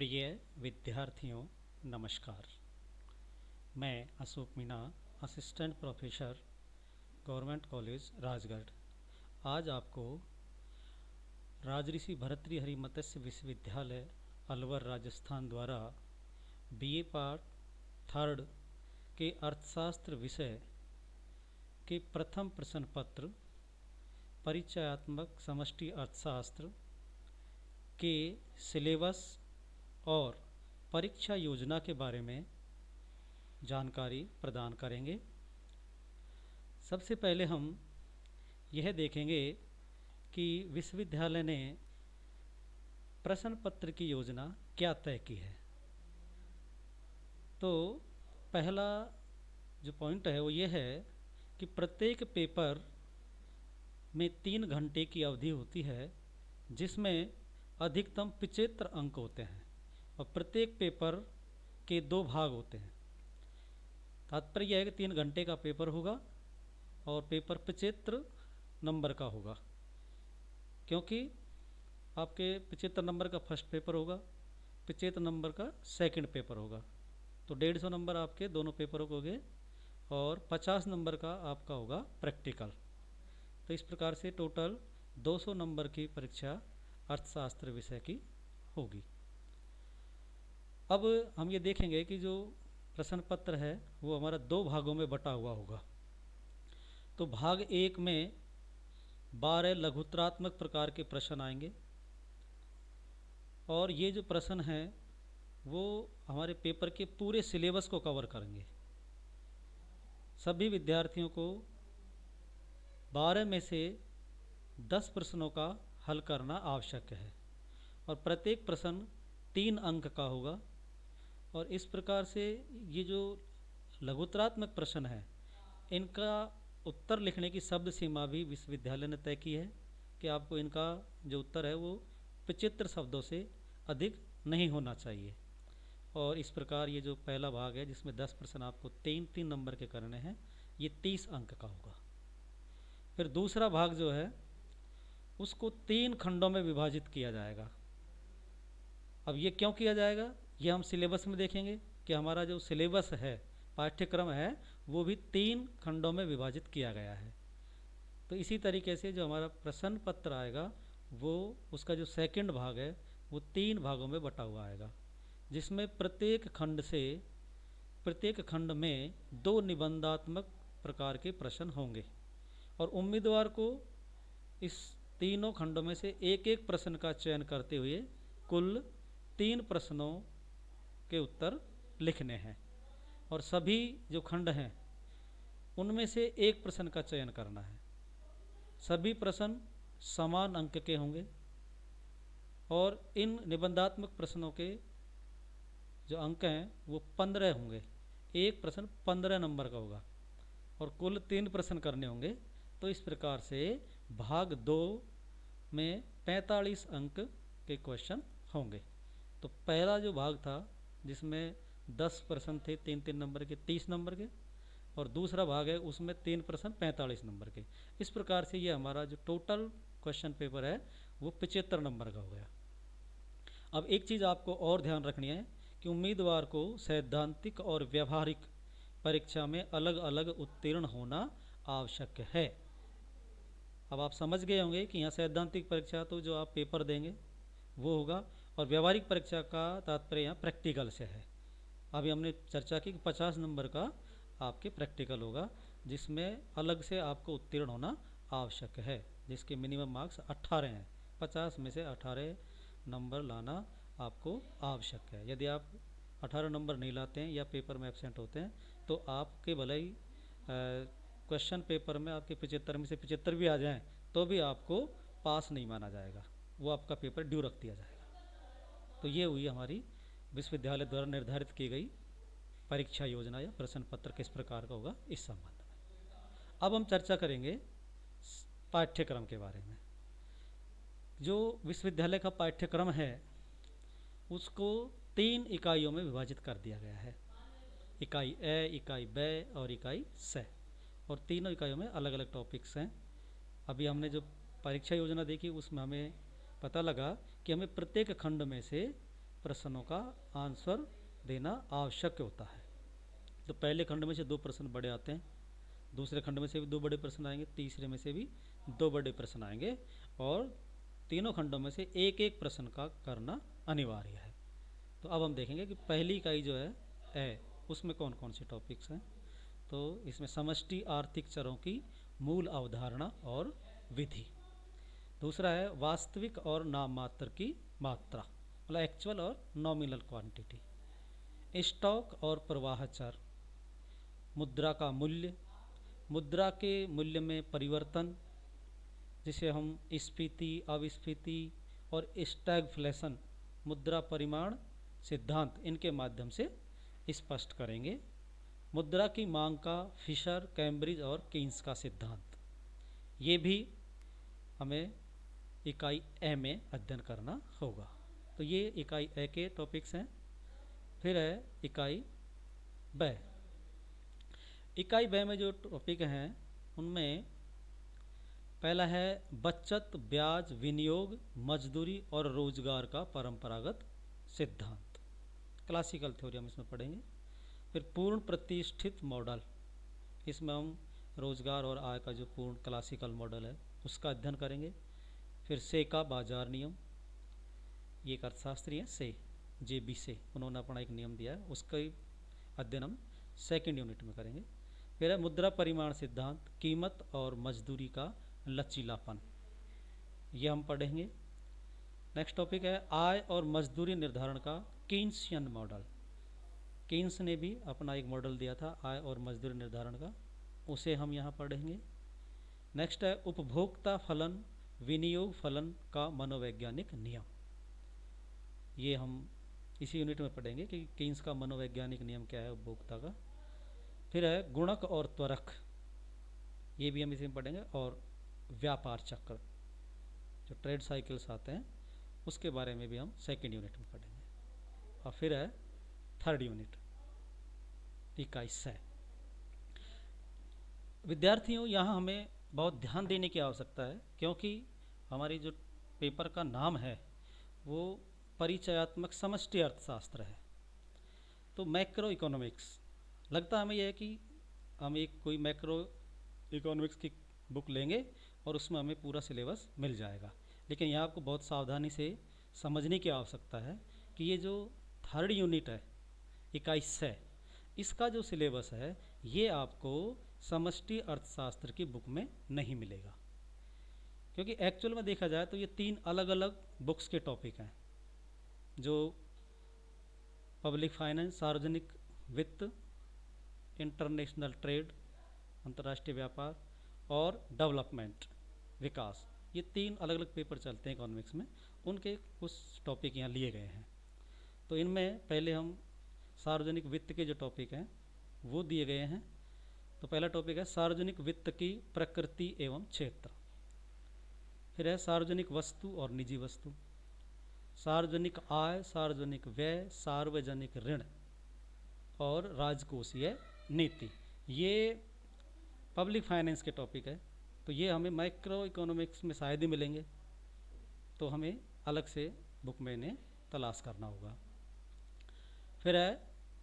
प्रिय विद्यार्थियों, नमस्कार। मैं Ashok Meena, assistant professor, government college Rajgarh, आज आपको राजऋषि भर्तृहरि मत्स्य विश्वविद्यालय अलवर राजस्थान द्वारा बीए पार्ट थर्ड के अर्थशास्त्र विषय के प्रथम प्रश्न पत्र परिचयात्मक समष्टि अर्थशास्त्र के सिलेबस और परीक्षा योजना के बारे में जानकारी प्रदान करेंगे। सबसे पहले हम यह देखेंगे कि विश्वविद्यालय ने प्रश्न पत्र की योजना क्या तय की है। तो पहला जो पॉइंट है वो ये है कि प्रत्येक पेपर में 3 घंटे की अवधि होती है, जिसमें अधिकतम 75 अंक होते हैं और प्रत्येक पेपर के 2 भाग होते हैं। तात्पर्य यह है कि 3 घंटे का पेपर होगा और पेपर 75 नंबर का होगा, क्योंकि आपके 75 नंबर का फर्स्ट पेपर होगा, 75 नंबर का सेकंड पेपर होगा, तो 150 नंबर आपके दोनों पेपरों को हो गए और 50 नंबर का आपका होगा प्रैक्टिकल। तो इस प्रकार से टोटल 200 नंबर की परीक्षा अर्थशास्त्र विषय की होगी। अब हम ये देखेंगे कि जो प्रश्न पत्र है वो हमारा 2 भागों में बटा हुआ होगा। तो भाग 1 में 12 लघुत्तरात्मक प्रकार के प्रश्न आएंगे और ये जो प्रश्न हैं वो हमारे पेपर के पूरे सिलेबस को कवर करेंगे। सभी विद्यार्थियों को 12 में से 10 प्रश्नों का हल करना आवश्यक है और प्रत्येक प्रश्न 3 अंक का होगा। और इस प्रकार से ये जो लघुत्तरात्मक प्रश्न है इनका उत्तर लिखने की शब्द सीमा भी विश्वविद्यालय ने तय की है कि आपको इनका जो उत्तर है वो 75 शब्दों से अधिक नहीं होना चाहिए। और इस प्रकार ये जो पहला भाग है जिसमें 10 प्रश्न आपको 3-3 नंबर के करने हैं, ये 30 अंक का होगा। फिर दूसरा भाग जो है उसको 3 खंडों में विभाजित किया जाएगा। अब ये क्यों किया जाएगा ये हम सिलेबस में देखेंगे कि हमारा जो सिलेबस है, पाठ्यक्रम है, वो भी 3 खंडों में विभाजित किया गया है। तो इसी तरीके से जो हमारा प्रश्न पत्र आएगा वो उसका जो सेकंड भाग है वो 3 भागों में बटा हुआ आएगा, जिसमें प्रत्येक खंड में 2 निबंधात्मक प्रकार के प्रश्न होंगे और उम्मीदवार को इस तीनों खंडों में से एक एक प्रश्न का चयन करते हुए कुल 3 प्रश्नों के उत्तर लिखने हैं और सभी जो खंड हैं उनमें से एक प्रश्न का चयन करना है। सभी प्रश्न समान अंक के होंगे और इन निबंधात्मक प्रश्नों के जो अंक हैं वो 15 होंगे। एक प्रश्न 15 नंबर का होगा और कुल 3 प्रश्न करने होंगे। तो इस प्रकार से भाग 2 में 45 अंक के क्वेश्चन होंगे। तो पहला जो भाग था जिसमें 10 प्रश्न थे 3-3 नंबर के, 30 नंबर के, और दूसरा भाग है उसमें 3 प्रश्न 45 नंबर के। इस प्रकार से ये हमारा जो टोटल क्वेश्चन पेपर है वो 75 नंबर का हो गया। अब एक चीज़ आपको और ध्यान रखनी है कि उम्मीदवार को सैद्धांतिक और व्यवहारिक परीक्षा में अलग अलग उत्तीर्ण होना आवश्यक है। अब आप समझ गए होंगे कि यहाँ सैद्धांतिक परीक्षा तो जो आप पेपर देंगे वो होगा और व्यवहारिक परीक्षा का तात्पर्य यहाँ प्रैक्टिकल से है। अभी हमने चर्चा की कि 50 नंबर का आपके प्रैक्टिकल होगा, जिसमें अलग से आपको उत्तीर्ण होना आवश्यक है, जिसके मिनिमम मार्क्स 18 हैं। 50 में से 18 नंबर लाना आपको आवश्यक है। यदि आप 18 नंबर नहीं लाते हैं या पेपर में एब्सेंट होते हैं तो आपके भले ही क्वेश्चन पेपर में आपके 75 में से 75 भी आ जाएं तो भी आपको पास नहीं माना जाएगा, वो आपका पेपर ड्यू रख दिया जाएगा। तो ये हुई हमारी विश्वविद्यालय द्वारा निर्धारित की गई परीक्षा योजना या प्रश्न पत्र किस प्रकार का होगा इस संबंध में। अब हम चर्चा करेंगे पाठ्यक्रम के बारे में। जो विश्वविद्यालय का पाठ्यक्रम है उसको 3 इकाइयों में विभाजित कर दिया गया है, इकाई ए, इकाई ब और इकाई स, और तीनों इकाइयों में अलग अलग टॉपिक्स हैं। अभी हमने जो परीक्षा योजना देखी उसमें हमें पता लगा कि हमें प्रत्येक खंड में से प्रश्नों का आंसर देना आवश्यक होता है। तो पहले खंड में से 2 प्रश्न बड़े आते हैं, दूसरे खंड में से भी 2 बड़े प्रश्न आएंगे, तीसरे में से भी 2 बड़े प्रश्न आएंगे, और तीनों खंडों में से एक एक प्रश्न का करना अनिवार्य है। तो अब हम देखेंगे कि पहली इकाई जो है उसमें कौन कौन से टॉपिक्स हैं। तो इसमें समष्टि आर्थिक चरों की मूल अवधारणा और विधि। दूसरा है वास्तविक और नाममात्र की मात्रा, मतलब एक्चुअल और नॉमिनल क्वांटिटी। स्टॉक और प्रवाह चर, मुद्रा का मूल्य, मुद्रा के मूल्य में परिवर्तन, जिसे हम स्फीति, अविस्फीति और स्टैगफ्लेशन मुद्रा परिमाण सिद्धांत इनके माध्यम से स्पष्ट करेंगे। मुद्रा की मांग का फिशर, कैम्ब्रिज और कीन्स का सिद्धांत, ये भी हमें इकाई ए में अध्ययन करना होगा। तो ये इकाई ए के टॉपिक्स हैं। फिर है इकाई ब। इकाई ब में जो टॉपिक हैं उनमें पहला है बचत, ब्याज, विनियोग, मजदूरी और रोजगार का परंपरागत सिद्धांत, क्लासिकल थ्योरी हम इसमें पढ़ेंगे। फिर पूर्ण प्रतिष्ठित मॉडल, इसमें हम रोजगार और आय का जो पूर्ण क्लासिकल मॉडल है उसका अध्ययन करेंगे। फिर से का बाजार नियम, ये एक अर्थशास्त्री हैं से JB से, उन्होंने अपना एक नियम दिया है, उसका अध्ययन हम सेकेंड यूनिट में करेंगे। फिर है मुद्रा परिमाण सिद्धांत, कीमत और मजदूरी का लचीलापन, ये हम पढ़ेंगे। नेक्स्ट टॉपिक है आय और मजदूरी निर्धारण का कीन्सियन मॉडल। कीन्स ने भी अपना एक मॉडल दिया था आय और मजदूरी निर्धारण का, उसे हम यहाँ पढ़ेंगे। नेक्स्ट है उपभोक्ता फलन, विनियोग फलन का मनोवैज्ञानिक नियम, ये हम इसी यूनिट में पढ़ेंगे कि कीन्स का मनोवैज्ञानिक नियम क्या है उपभोक्ता का। फिर है गुणक और त्वरक, ये भी हम इसी में पढ़ेंगे। और व्यापार चक्र, जो ट्रेड साइकिल्स आते हैं उसके बारे में भी हम सेकेंड यूनिट में पढ़ेंगे। और फिर है थर्ड यूनिट, इकाई से। विद्यार्थियों, यहाँ हमें बहुत ध्यान देने की आवश्यकता है, क्योंकि हमारी जो पेपर का नाम है वो परिचयात्मक समष्टि अर्थशास्त्र है। तो मैक्रो इकोनॉमिक्स, लगता हमें यह है कि हम एक कोई मैक्रो इकोनॉमिक्स की बुक लेंगे और उसमें हमें पूरा सिलेबस मिल जाएगा, लेकिन यहाँ आपको बहुत सावधानी से समझने की आवश्यकता है कि ये जो थर्ड यूनिट है इकाई से, इसका जो सिलेबस है ये आपको समष्टि अर्थशास्त्र की बुक में नहीं मिलेगा। क्योंकि एक्चुअल में देखा जाए तो ये 3 अलग अलग बुक्स के टॉपिक हैं, जो पब्लिक फाइनेंस, सार्वजनिक वित्त, इंटरनेशनल ट्रेड, अंतर्राष्ट्रीय व्यापार, और डेवलपमेंट, विकास, ये 3 अलग अलग पेपर चलते हैं इकोनॉमिक्स में, उनके कुछ टॉपिक यहाँ लिए गए हैं। तो इनमें पहले हम सार्वजनिक वित्त के जो टॉपिक हैं वो दिए गए हैं। तो पहला टॉपिक है सार्वजनिक वित्त की प्रकृति एवं क्षेत्र। फिर है सार्वजनिक वस्तु और निजी वस्तु, सार्वजनिक आय, सार्वजनिक व्यय, सार्वजनिक ऋण और राजकोषीय नीति, ये पब्लिक फाइनेंस के टॉपिक है। तो ये हमें माइक्रो इकोनॉमिक्स में शायद ही मिलेंगे, तो हमें अलग से बुक में इन्हें तलाश करना होगा। फिर है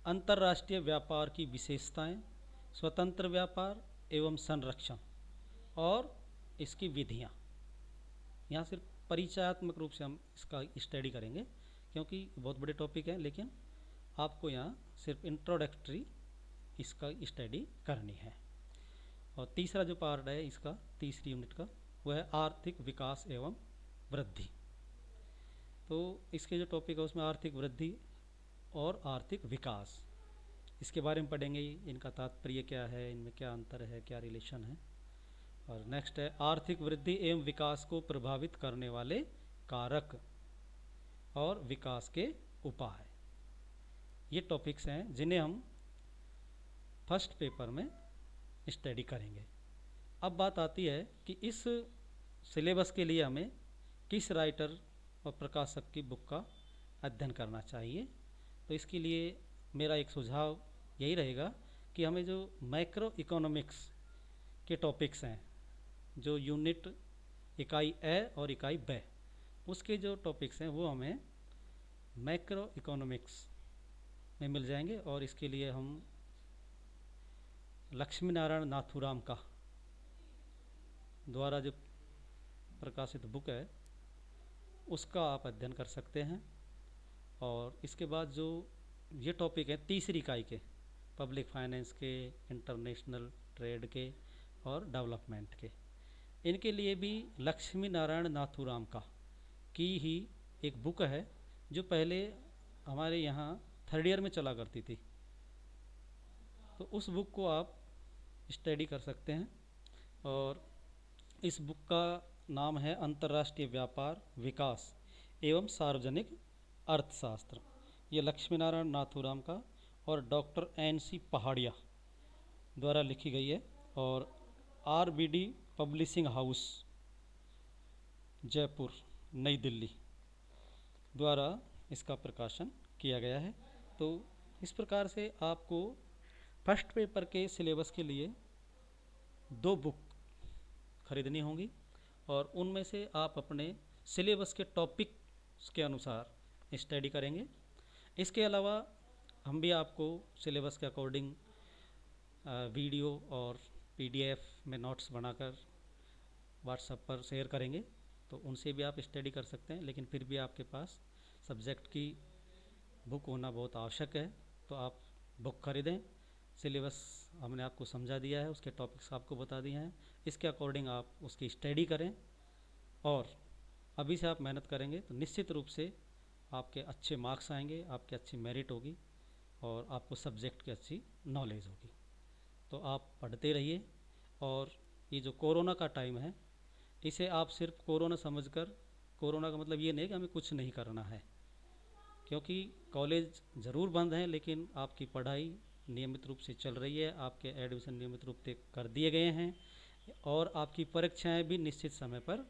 अंतर्राष्ट्रीय व्यापार की विशेषताएं, स्वतंत्र व्यापार एवं संरक्षण और इसकी विधियां। यहाँ सिर्फ परिचयात्मक रूप से हम इसका स्टडी करेंगे, क्योंकि बहुत बड़े टॉपिक हैं, लेकिन आपको यहाँ सिर्फ इंट्रोडक्टरी इसका स्टडी करनी है। और तीसरा जो पार्ट है इसका, तीसरी यूनिट का, वह है आर्थिक विकास एवं वृद्धि। तो इसके जो टॉपिक है उसमें आर्थिक वृद्धि और आर्थिक विकास, इसके बारे में पढ़ेंगे, इनका तात्पर्य क्या है, इनमें क्या अंतर है, क्या रिलेशन है। और नेक्स्ट है आर्थिक वृद्धि एवं विकास को प्रभावित करने वाले कारक और विकास के उपाय, ये टॉपिक्स हैं जिन्हें हम फर्स्ट पेपर में स्टडी करेंगे। अब बात आती है कि इस सिलेबस के लिए हमें किस राइटर और प्रकाशक की बुक का अध्ययन करना चाहिए। तो इसके लिए मेरा एक सुझाव यही रहेगा कि हमें जो मैक्रो इकोनॉमिक्स के टॉपिक्स हैं, जो यूनिट इकाई ए और इकाई ब, उसके जो टॉपिक्स हैं वो हमें मैक्रो इकोनॉमिक्स में मिल जाएंगे। और इसके लिए हम लक्ष्मी नारायण नाथुराम का द्वारा जो प्रकाशित बुक है उसका आप अध्ययन कर सकते हैं। और इसके बाद जो ये टॉपिक है तीसरी इकाई के, पब्लिक फाइनेंस के, इंटरनेशनल ट्रेड के और डेवलपमेंट के, इनके लिए भी लक्ष्मी नारायण नाथुराम का की ही एक बुक है जो पहले हमारे यहाँ थर्ड ईयर में चला करती थी। तो उस बुक को आप स्टडी कर सकते हैं। और इस बुक का नाम है अंतर्राष्ट्रीय व्यापार, विकास एवं सार्वजनिक अर्थशास्त्र। ये लक्ष्मी नारायण नाथुराम का और डॉक्टर NC पहाड़िया द्वारा लिखी गई है। और RBD पब्लिशिंग हाउस जयपुर नई दिल्ली द्वारा इसका प्रकाशन किया गया है। तो इस प्रकार से आपको फर्स्ट पेपर के सिलेबस के लिए 2 बुक खरीदनी होंगी और उनमें से आप अपने सिलेबस के टॉपिक्स के अनुसार स्टडी करेंगे। इसके अलावा हम भी आपको सिलेबस के अकॉर्डिंग वीडियो और PDF में नोट्स बनाकर व्हाट्सएप पर शेयर करेंगे, तो उनसे भी आप स्टडी कर सकते हैं। लेकिन फिर भी आपके पास सब्जेक्ट की बुक होना बहुत आवश्यक है, तो आप बुक खरीदें। सिलेबस हमने आपको समझा दिया है, उसके टॉपिक्स आपको बता दिए हैं, इसके अकॉर्डिंग आप उसकी स्टडी करें। और अभी से आप मेहनत करेंगे तो निश्चित रूप से आपके अच्छे मार्क्स आएंगे, आपकी अच्छी मेरिट होगी और आपको सब्जेक्ट की अच्छी नॉलेज होगी। तो आप पढ़ते रहिए। और ये जो कोरोना का टाइम है इसे आप सिर्फ कोरोना समझकर, कोरोना का मतलब ये नहीं कि हमें कुछ नहीं करना है, क्योंकि कॉलेज ज़रूर बंद हैं लेकिन आपकी पढ़ाई नियमित रूप से चल रही है, आपके एडमिशन नियमित रूप से कर दिए गए हैं और आपकी परीक्षाएं भी निश्चित समय पर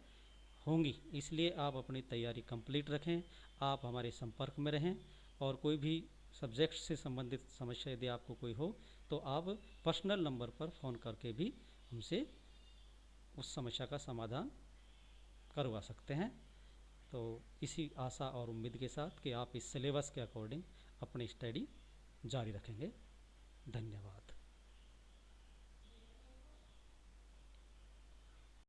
होंगी। इसलिए आप अपनी तैयारी कंप्लीट रखें, आप हमारे संपर्क में रहें। और कोई भी सब्जेक्ट से संबंधित समस्या यदि आपको कोई हो तो आप पर्सनल नंबर पर फ़ोन करके भी हमसे उस समस्या का समाधान करवा सकते हैं। तो इसी आशा और उम्मीद के साथ कि आप इस सिलेबस के अकॉर्डिंग अपनी स्टडी जारी रखेंगे। धन्यवाद।